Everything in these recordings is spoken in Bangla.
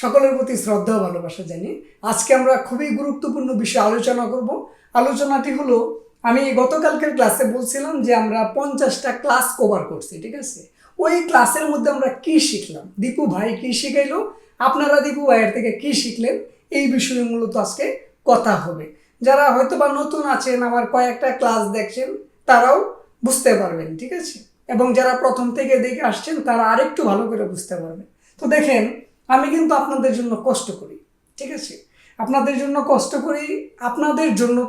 সকলের প্রতি শ্রদ্ধা ও ভালোবাসা জানি। আজকে আমরা খুবই গুরুত্বপূর্ণ বিষয়ে আলোচনা করব। আলোচনাটি হলো, আমি গতকালকের ক্লাসে বলছিলাম যে আমরা 50টা ক্লাস কভার করছি, ঠিক আছে? ওই ক্লাসের মধ্যে আমরা কি শিখলাম, দীপু ভাই কি শিখাইলো, আপনারা দীপু ভাইয়ের থেকে কি শিখলেন, এই বিষয়ে মূলত আজকে কথা হবে। যারা হয়তো বা নতুন আছেন, আমার কয়েকটা ক্লাস দেখছেন, তারাও বুঝতে পারবেন, ঠিক আছে? এবং যারা প্রথম থেকে দেখে আসছেন তারা আরেকটু ভালো করে বুঝতে পারবেন। তো দেখেন, আমি কিন্তু আপনাদের জন্য কষ্ট করি, ঠিক আছে? আপনাদের জন্য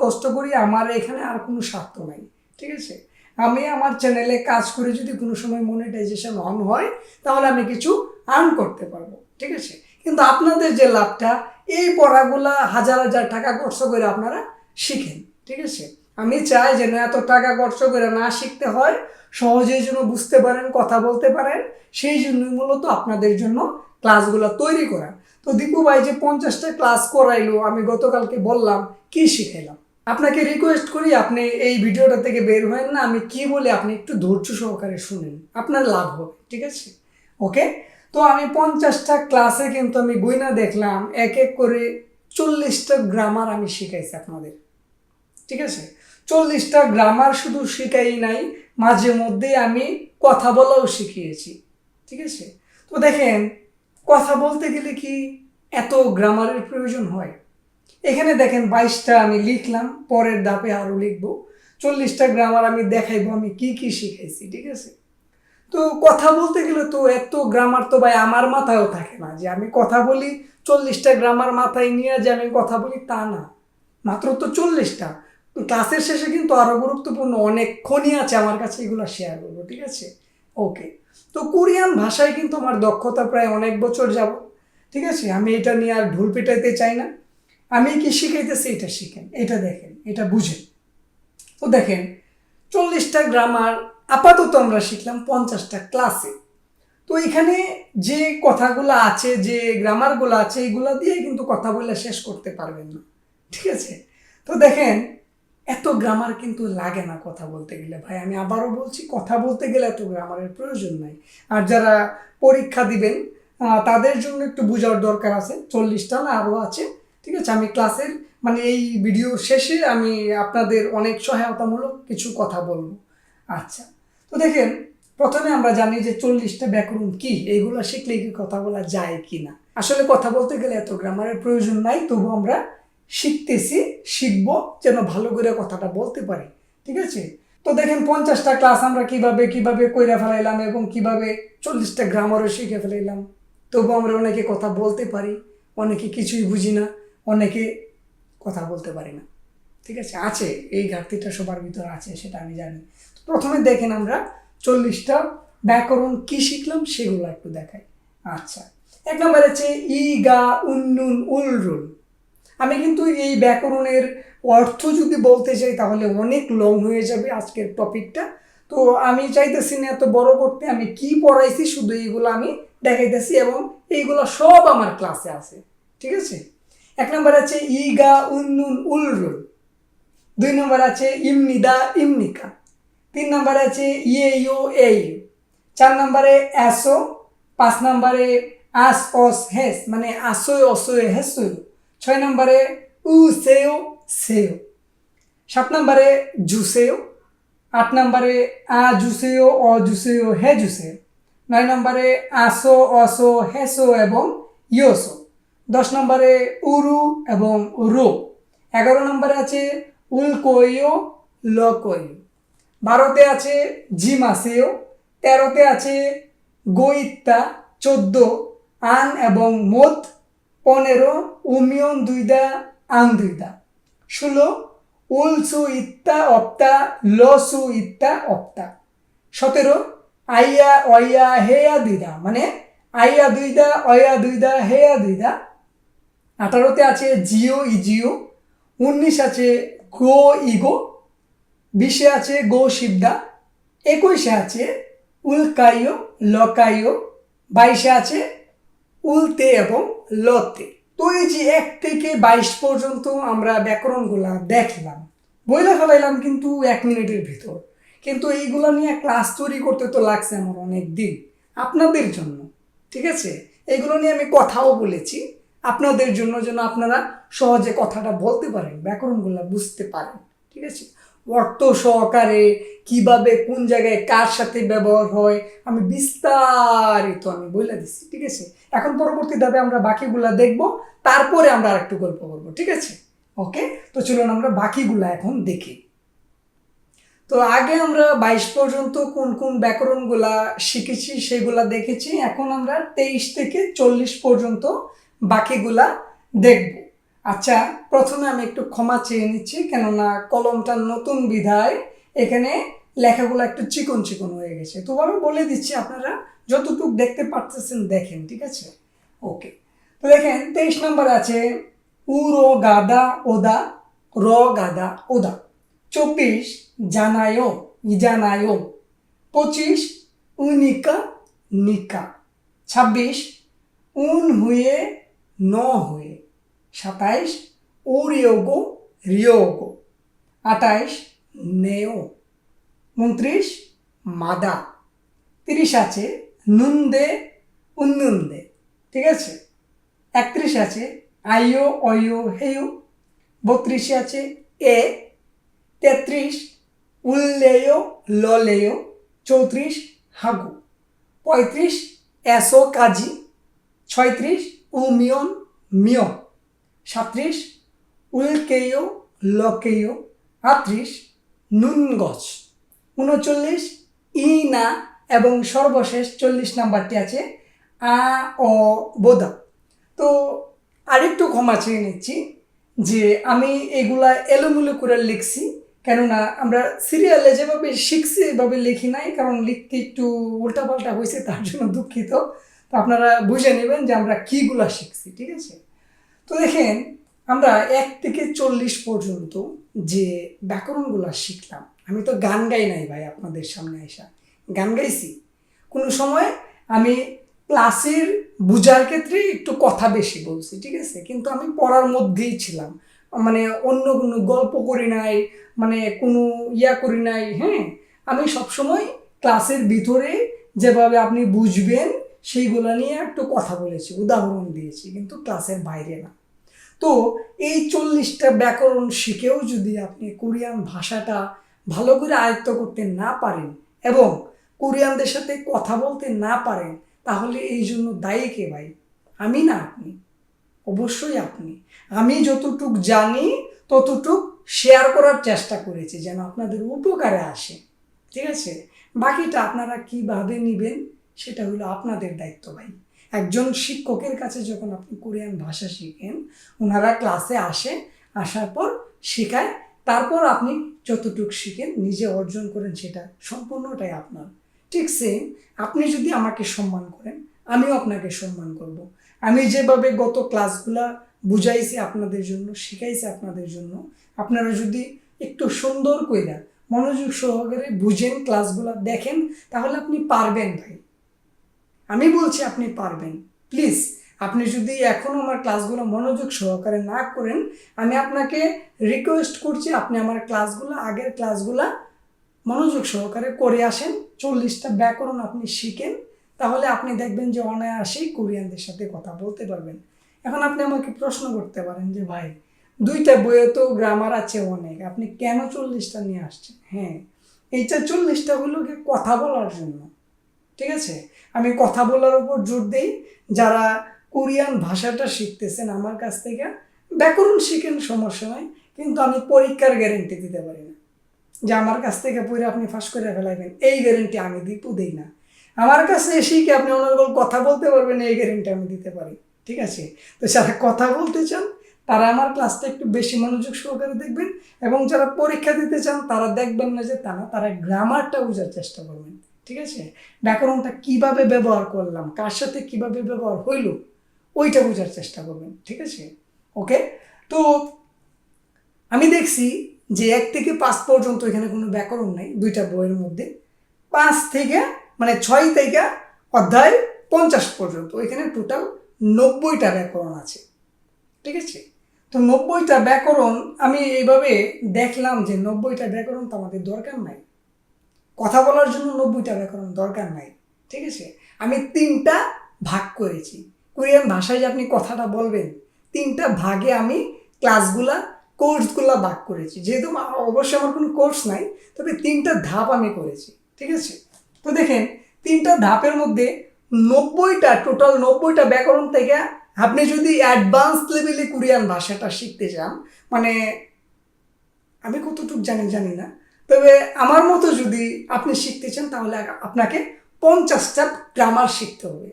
কষ্ট করি, আমার এখানে আর কোনো স্বার্থ নাই, ঠিক আছে? আমি আমার চ্যানেলে কাজ করে যদি কোনো সময় মনিটাইজেশন অন হয়, তাহলে আমি কিছু আর্ন করতে পারবো, ঠিক আছে? কিন্তু আপনাদের যে লাভটা, এই পড়াগুলা হাজার হাজার টাকা খরচ করে আপনারা শিখেন, ঠিক আছে? আমি চাই যেন এত টাকা খরচ করে না শিখতে হয়, সহজেই যেন বুঝতে পারেন, কথা বলতে পারেন। সেই জন্যই মূলত আপনাদের জন্য ক্লাসগুলো তৈরি করা। তো দীপু ভাই যে 50টা ক্লাস করাইলো, আমি গতকালকে বললাম কি শিখাইলাম। আপনাকে রিকোয়েস্ট করি, আপনি এই ভিডিওটা থেকে বের হয়েন না, আমি কি বলি আপনি একটু ধৈর্য সহকারে শুনেন, আপনার লাভ হবে, ঠিক আছে? ওকে। তো আমি 50টা ক্লাসে কিন্তু আমি বইনা দেখলাম এক এক করে 40টা গ্রামার আমি শিখাইছি আপনাদের, ঠিক আছে? 40টা গ্রামার শুধু শিখাই নাই, মাঝে মধ্যে আমি কথা বলাও শিখিয়েছি, ঠিক আছে? তো দেখেন, কথা বলতে গেলে কি এত গ্রামারের প্রয়োজন হয়? এখানে দেখেন 22টা আমি লিখলাম, পরের ধাপে আরও লিখবো। 40টা গ্রামার আমি দেখাইবো আমি কি কি শিখাইছি, ঠিক আছে? তো কথা বলতে গেলে তো এত গ্রামার তো ভাই আমার মাথায়ও থাকে না যে আমি কথা বলি। 40টা গ্রামার মাথায় নিয়ে যে আমি কথা বলি তা না, মাত্র তো 40টা। ক্লাসের শেষে কিন্তু আরও গুরুত্বপূর্ণ অনেক খনি আছে আমার কাছে, এগুলো শেয়ার করবো, ঠিক আছে? ওকে। তো কোরিয়ান ভাষায় কিন্তু আমার দক্ষতা প্রায় অনেক বছর যাব, ঠিক আছে? আমি এটা নিয়ে আর ঢুল পেটাইতে চাই না। আমি কি শিখাইতেছি এটা শিখেন, এটা দেখেন, এটা বুঝেন। তো দেখেন, 40টা গ্রামার আপাতত আমরা শিখলাম 50টা ক্লাসে। তো এখানে যে কথাগুলো আছে, যে গ্রামারগুলো আছে, এগুলো দিয়ে কিন্তু কথা বলে শেষ করতে পারবেন না, ঠিক আছে? তো দেখেন, এত গ্রামার কিন্তু লাগে না কথা বলতে গেলে। ভাই আমি আবারও বলছি, কথা বলতে গেলে এত গ্রামারের প্রয়োজন নাই। আর যারা পরীক্ষা দিবেন তাদের জন্য একটু বোঝার দরকার আছে। 40টা না আরও আছে, ঠিক আছে? আমি ক্লাসের এই ভিডিও শেষে আমি আপনাদের অনেক সহায়তামূলক কিছু কথা বলবো। আচ্ছা, তো দেখেন, প্রথমে আমরা জানি যে 40টা ব্যাকরণ কি, এইগুলো শিখলে কি কথা বলা যায় কি না। আসলে কথা বলতে গেলে এত গ্রামারের প্রয়োজন নাই, তবু আমরা শিখবো যেন ভালো করে কথাটা বলতে পারি, ঠিক আছে? তো দেখেন, 50টা ক্লাস আমরা কিভাবে কইরা ফেলাইলাম এবং কিভাবে 40টা গ্রামারও শিখে ফেলাইলাম। তবু আমরা অনেকে কথা বলতে পারি, অনেকে কিছুই বুঝি না, অনেকে কথা বলতে পারি না, ঠিক আছে? আছে, এই ঘাটতিটা সবার ভিতরে আছে, সেটা আমি জানি। প্রথমে দেখেন, আমরা 40টা ব্যাকরণ কি শিখলাম সেগুলো একটু দেখাই। আচ্ছা, এক নম্বর হচ্ছে ই গা উন্নুন উলরুল। আমি কিন্তু এই ব্যাকরণের অর্থ যদি বলতে চাই তাহলে অনেক লং হয়ে যাবে আজকের টপিকটা। তো আমি চাইতেছি না এত বড় করতে, আমি কি পড়াইছি শুধু এইগুলো আমি দেখাইতেছি এবং এইগুলো সব আমার ক্লাসে আছে, ঠিক আছে? এক নম্বর আছে ইগা উন্নুন উলরুল। 2 নম্বর আছে ইমনিদা ইমনিকা। 3 নম্বরে আছে ইয়ে ইউ এই। 4 নম্বরে অ্যাসো। 5 নম্বরে আস অস হেস, মানে আসই অসই হেসই। 6 নম্বরে উ সেও সেও। 7 নম্বরে জুসেও। 8 নম্বরে আ জুসেও অ জুসেও হে জুসেও। 9 নম্বরে আসো অসো হেসো এবং ইয়োসো। 10 নম্বরে উরু এবং রো। 11 নম্বরে আছে উলকোয়ো লকোয়ো। 12তে আছে জিমাসেও। 13তে আছে গোইত্তা। 14 আন এবং মোত। 15 উমিয়ন দুইদা আন দুইদা। 16 উলসু ইত্তা অপ্তা লসু ইত্তা অপ্তা। 17 আইয়া অয়া হেয়া দুইদা, মানে আইয়া দুইদা অয়া দুইদা হেয়া দুইদা। 18তে আছে জিও ইজিও। 19 আছে গো ইগো। 20-এ আছে গো শিবদা। 21-এ আছে উলকাইও লকাইও। 22-এ আছে উলতে এবং লতে। তো এই যে 1 থেকে 22 পর্যন্ত আমরা ব্যাকরণগুলা দেখলাম, বইলা ফেলাইলাম কিন্তু 1 মিনিটের ভিতর। কিন্তু এইগুলা নিয়ে ক্লাস তৈরি করতে তো লাগছে আমার অনেক দিন আপনাদের জন্য, ঠিক আছে? এগুলো নিয়ে আমি কথাও বলেছি আপনাদের জন্য, যেন আপনারা সহজে কথাটা বলতে পারেন, ব্যাকরণগুলো বুঝতে পারেন। ঠিক আছে, অর্থ সহকারে কিভাবে কোন জায়গায় কার সাথে ব্যবহার হয় আমি বিস্তারিত আমি বলে দিচ্ছি। ঠিক আছে, এখন পরবর্তী ধাপে আমরা বাকিগুলা দেখব, তারপরে আমরা আরেকটু গল্প করবো। ঠিক আছে, ওকে, তো চলুন আমরা বাকিগুলা এখন দেখি। তো আগে আমরা 22 পর্যন্ত কোন কোন ব্যাকরণগুলা শিখেছি সেগুলা দেখেছি। এখন আমরা 23 থেকে 40 পর্যন্ত বাকিগুলা দেখব। আচ্ছা, প্রথমে আমি একটু ক্ষমা চেয়ে নিচ্ছি, কেননা কলমটা নতুন বিধায় এখানে লেখাগুলো একটু চিকন চিকন হয়ে গেছে। তো আমি বলে দিচ্ছি, আপনারা যতটুকু দেখতে পারতেছেন দেখেন। ঠিক আছে, ওকে। তো দেখেন 23 নম্বর আছে উ রো গাদা ওদা, র গাদা ওদা। 24 জানায়ো ইজানায়ো। 25 উনিকা নিকা। 26 উন হুয়ে ন হুয়ে। 27 ওরিয়োগো রিয়োগো। 28 নেও। 29 মাদা। 30 আছে নুন্দে উন্নুন্দে। ঠিক আছে, 31 আছে আইও অয়ো হেয়ো। 32 আছে এ। 33 উল্লেয় ললেয়। 34 হাগু। 35 এসো কাজি। 36 উমিয়ন মিয়ন। 37 উল্কেয় লকেয়। 38 নুন গছ। 39 ইনা, এবং সর্বশেষ 40 নাম্বারটি আছে আ অ বোদা। তো আরেকটু ক্ষমা চেয়ে নিচ্ছি যে আমি এগুলা এলোমেলো করে লিখছি, কেননা আমরা সিরিয়ালে যেভাবে শিখছি এভাবে লিখি নাই, কারণ লিখতে একটু উল্টাপাল্টা হয়েছে, তার জন্য দুঃখিত। তো আপনারা বুঝে নেবেন যে আমরা কীগুলা শিখছি। ঠিক আছে, তো দেখেন আমরা 1 থেকে 40 পর্যন্ত যে ব্যাকরণগুলো শিখলাম, আমি তো গান গাই নাই ভাই আপনাদের সামনে আইসা, গান গাইছি কোনো সময় আমি ক্লাসের বুঝার ক্ষেত্রে একটু কথা বেশি বলছি। ঠিক আছে, কিন্তু আমি পড়ার মধ্যেই ছিলাম, মানে অন্য কোনো গল্প করি নাই, মানে কোনো করি নাই। হ্যাঁ, আমি সবসময় ক্লাসের ভিতরে যেভাবে আপনি বুঝবেন সেইগুলো নিয়ে একটু কথা বলেছি, উদাহরণ দিয়েছি, কিন্তু ক্লাসের বাইরে না। তো এই 40টা ব্যাকরণ শিখেও যদি আপনি কোরিয়ান ভাষাটা ভালো করে আয়ত্ত করতে না পারেন এবং কোরিয়ানদের সাথে কথা বলতে না পারেন, তাহলে এই জন্য দায়ী কে ভাই? আমি না আপনি? অবশ্যই আপনি। আমি যতটুক জানি ততটুক শেয়ার করার চেষ্টা করেছি যেন আপনাদের উপকারে আসে। ঠিক আছে, বাকিটা আপনারা কিভাবে নেবেন সেটা হলো আপনাদের দায়িত্ব ভাই। একজন শিক্ষকের কাছে যখন আপনি কোরিয়ান ভাষা শিখেন, ওনারা ক্লাসে আসে, আসার পর শেখায়, তারপর আপনি যতটুকু শিখেন নিজে অর্জন করেন, সেটা সম্পূর্ণটাই আপনার। ঠিক সেম, আপনি যদি আমাকে সম্মান করেন আমিও আপনাকে সম্মান করব। আমি যেভাবে গত ক্লাসগুলা বুঝাইছি আপনাদের জন্য, শিখাইছি আপনাদের জন্য, আপনারা যদি একটু সুন্দর কইরা মনোযোগ সহকারে বুঝেন, ক্লাসগুলা দেখেন, তাহলে আপনি পারবেন ভাই। আমি বলছি আপনি পারবেন। প্লিজ, আপনি যদি এখনও আমার ক্লাসগুলো মনোযোগ সহকারে না করেন, আমি আপনাকে রিকোয়েস্ট করছি আপনি আমার ক্লাসগুলো, আগের ক্লাসগুলা মনোযোগ সহকারে করে আসেন। 40টা ব্যাকরণ আপনি শিখেন, তাহলে আপনি দেখবেন যে অনায়াসেই কোরিয়ানদের সাথে কথা বলতে পারবেন। এখন আপনি আমাকে প্রশ্ন করতে পারেন যে ভাই 2টা বইয়ে তো গ্রামার আছে অনেক, আপনি কেন 40টা নিয়ে আসছেন? হ্যাঁ, এইটা 40টা হলো কি কথা বলার জন্য। ঠিক আছে, আমি কথা বলার উপর জোর দেই। যারা কোরিয়ান ভাষাটা শিখতেছেন আমার কাছ থেকে, ব্যাকরণ শিখেন, সমস্যা নয়, কিন্তু আমি পরীক্ষার গ্যারেন্টি দিতে পারি না যে আমার কাছ থেকে পড়ে আপনি ফাঁস করে ফেলাইবেন, এই গ্যারেন্টি আমি দিই না। আমার কাছে এসেই কি আপনি অনর্গল কথা বলতে পারবেন, এই গ্যারেন্টি আমি দিতে পারি। ঠিক আছে, তো যারা কথা বলতে চান তারা আমার ক্লাসটা একটু বেশি মনোযোগ সহকারে দেখবেন, এবং যারা পরীক্ষা দিতে চান তারা দেখবেন না যে তা না, তারা গ্রামারটা বোঝার চেষ্টা করবেন। ঠিক আছে, ব্যাকরণটা কিভাবে ব্যবহার করলাম, কার সাথে কিভাবে ব্যবহার হইল, ওইটা বোঝার চেষ্টা করবেন। ঠিক আছে, ওকে। তো আমি দেখছি যে 1 থেকে 5 পর্যন্ত এখানে কোনো ব্যাকরণ নাই 2টা বইয়ের মধ্যে। 5 থেকে মানে 6 থেকে অধ্যায় 50 পর্যন্ত এখানে টোটাল 90টা ব্যাকরণ আছে। ঠিক আছে, তো 90টা ব্যাকরণ আমি এইভাবে দেখলাম যে 90টা ব্যাকরণ তো আমাদের দরকার নাই, কথা বলার জন্য 90টা ব্যাকরণ দরকার নাই। ঠিক আছে, আমি 3টা ভাগ করেছি। কোরিয়ান ভাষায় যে আপনি কথাটা বলবেন, 3টা ভাগে আমি কোর্সগুলা ভাগ করেছি। যেহেতু অবশ্যই আমার কোনো কোর্স নাই, তবে 3টা ধাপ আমি করেছি, ঠিক আছে। তো দেখেন 3টা ধাপের মধ্যে টোটাল 90টা ব্যাকরণ থেকে আপনি যদি অ্যাডভান্স লেভেলে কোরিয়ান ভাষাটা শিখতে চান, মানে আমি কতটুকু জানি না, তবে আমার মতো যদি আপনি শিখতে চান তাহলে আপনাকে 50টা গ্রামার শিখতে হবে,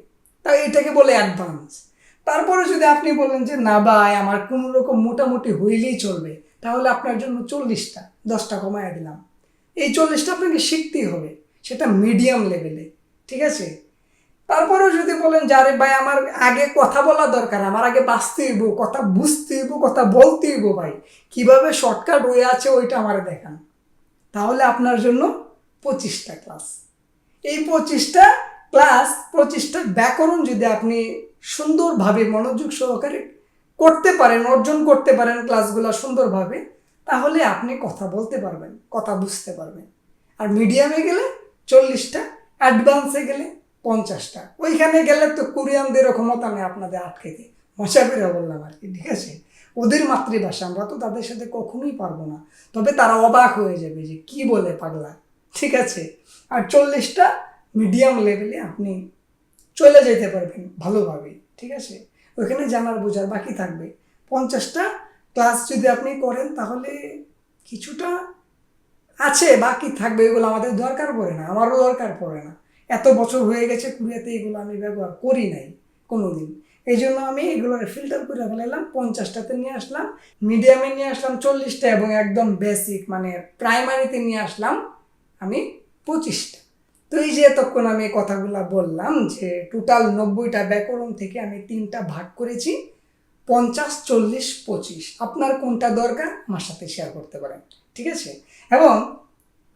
তাই এটাকে বলে অ্যাডভান্স। তারপরে যদি আপনি বলেন যে না ভাই আমার কোনো রকম মোটামুটি হইলেই চলবে, তাহলে আপনার জন্য 40টা, 10টা কমায় দিলাম। এই 40টা আপনাকে শিখতেই হবে, সেটা মিডিয়াম লেভেলে, ঠিক আছে। তারপরেও যদি বলেন যে আরে ভাই আমার আগে কথা বলা দরকার, আমার আগে বাঁচতে হইব, কথা বুঝতে হইব, কথা বলতে হইব, ভাই কিভাবে শর্টকাট হয়ে আছে ওইটা আমার দেখান, তাহলে আপনার জন্য 25টা ক্লাস। এই 25টা ব্যাকরণ যদি আপনি সুন্দরভাবে মনোযোগ সহকারে করতে পারেন, অর্জন করতে পারেন ক্লাসগুলো সুন্দরভাবে, তাহলে আপনি কথা বলতে পারবেন, কথা বুঝতে পারবেন। আর মিডিয়ামে গেলে 40টা, অ্যাডভান্সে গেলে 50টা। ওইখানে গেলে তো কোরিয়ানদের ক্ষমতা নেই আপনাদের আটকেতে, মজা করে বললাম আর কি, ঠিক আছে। ওদের মাতৃভাষা, আমরা তো তাদের সাথে কখনোই পারবো না, তবে তারা অবাক হয়ে যাবে যে কি বলে পাগলা, ঠিক আছে। আর 40টা মিডিয়াম লেভেলে আপনি চলে যেতে পারবেন ভালোভাবে, ঠিক আছে। ওইখানে জানার বোঝার বাকি থাকবে। 50টা ক্লাস যদি আপনি করেন তাহলে কিছুটা আছে বাকি থাকবে, এগুলো আমাদের দরকার পড়ে না, আমারও দরকার পড়ে না। এত বছর হয়ে গেছে কোরিয়াতে, এগুলো আমি ব্যবহার করি নাই কোনোদিন। এই জন্য আমি এগুলো ফিল্টার করে ফেলাইলাম, 50টাতে নিয়ে আসলাম, মিডিয়ামে নিয়ে আসলাম 40টা, এবং একদম বেসিক মানে প্রাইমারিতে নিয়ে আসলাম আমি 25টা। তো এই যে এতক্ষণ আমি কথাগুলো বললাম যে টোটাল 90টা ব্যাকরণ থেকে আমি 3টা ভাগ করেছি, 50, 40, 25। আপনার কোনটা দরকার আমার সাথে শেয়ার করতে পারেন, ঠিক আছে। এবং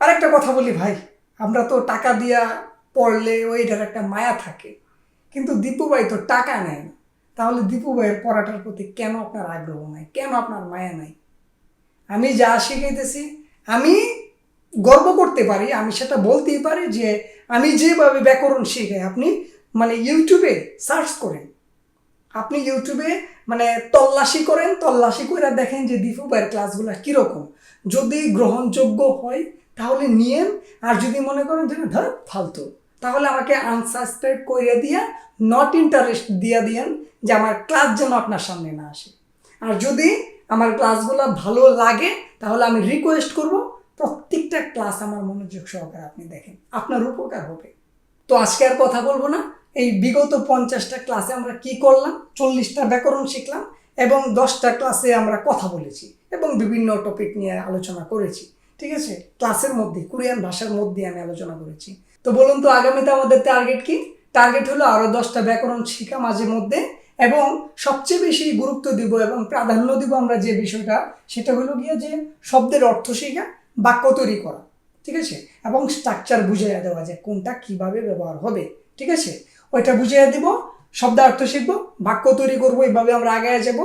আরেকটা কথা বলি ভাই, আমরা তো টাকা দিয়া পড়লে ওইটার একটা মায়া থাকে, কিন্তু দীপু ভাই তো টাকা নেয় না, তাহলে দীপু ভাইয়ের পড়াটার প্রতি কেন আপনার আগ্রহ নাই, কেন আপনার মায়া নাই? আমি যা শিখাইতেছি আমি গর্ব করতে পারি, আমি সেটা বলতেই পারি যে আমি যেভাবে ব্যাকরণ শিখাই, আপনি মানে ইউটিউবে সার্চ করেন, আপনি ইউটিউবে মানে তল্লাশি করে দেখেন যে দীপু ভাইয়ের ক্লাসগুলো কীরকম। যদি গ্রহণযোগ্য হয় তাহলে নিয়েন, আর যদি মনে করেন যে ধর ফালতু, তাহলে আমাকে আনসাবস্ক্রাইব করে দিয়া নট ইন্টারেস্ট দিয়ে দিয়েন, যে আমার ক্লাস যেন আপনার সামনে না আসে। আর যদি আমার ক্লাসগুলো ভালো লাগে তাহলে আমি রিকোয়েস্ট করব প্রত্যেকটা ক্লাস আমার মনোযোগ সহকারে আপনি দেখেন, আপনার উপকার হবে। তো আজকে আর কথা বলবো না, এই বিগত 50টা ক্লাসে আমরা কি করলাম, 40টা ব্যাকরণ শিখলাম, এবং 10টা ক্লাসে আমরা কথা বলেছি এবং বিভিন্ন টপিক নিয়ে আলোচনা করেছি, ঠিক আছে। ক্লাসের মধ্যে কোরিয়ান ভাষার মধ্যে আমি আলোচনা করেছি। তো বলুন তো আগামীতে আমাদের টার্গেট কি? টার্গেট হলো আরও 10টা ব্যাকরণ শিখা মাঝে মধ্যে, এবং সবচেয়ে বেশি গুরুত্ব দিব এবং প্রাধান্য দিব আমরা যে বিষয়টা, সেটা হলো গিয়ে যে শব্দের অর্থ শেখা, বাক্য তৈরি করা, ঠিক আছে, এবং স্ট্রাকচার বুঝিয়ে দেওয়া যে কোনটা কিভাবে ব্যবহার হবে, ঠিক আছে, ওইটা বুঝিয়ে দিব। শব্দার্থ শিখবো, বাক্য তৈরি করবো, এইভাবে আমরা আগে যাব।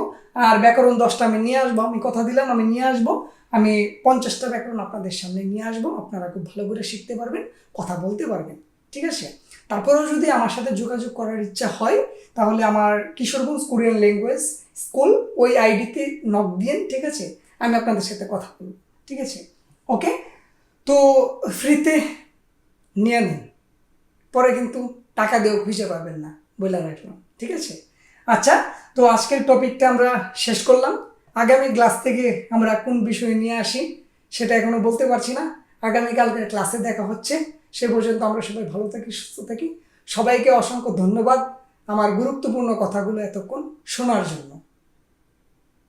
আর ব্যাকরণ 10টা আমি নিয়ে আসবো, আমি কথা দিলাম আমি নিয়ে আসবো, আমি 50টা ব্যাকরণ আপনাদের সামনে নিয়ে আসবো, আপনারা খুব ভালো করে শিখতে পারবেন, কথা বলতে পারবেন, ঠিক আছে। তারপরেও যদি আমার সাথে যোগাযোগ করার ইচ্ছা হয় তাহলে আমার কিশোরগঞ্জ কোরিয়ান ল্যাঙ্গুয়েজ স্কুল ওই আইডিতে নক দিন, ঠিক আছে, আমি আপনাদের সাথে কথা বলবো, ঠিক আছে। ওকে, তো ফ্রিতে নিয়ে নিন, পরে কিন্তু টাকা দিয়েও খুঁজে পাবেন না, বলে রাখলাম, ঠিক আছে। আচ্ছা, তো আজকের টপিকটা আমরা শেষ করলাম। আগামী ক্লাস থেকে আমরা কোন বিষয় নিয়ে আসি সেটা এখনো বলতে পারছি না, আগামীকালকের ক্লাসে দেখা হচ্ছে। সে পর্যন্ত আমরা সবাই ভালো থাকি, সুস্থ থাকি। সবাইকে অসংখ্য ধন্যবাদ আমার গুরুত্বপূর্ণ কথাগুলো এতক্ষণ শোনার জন্য।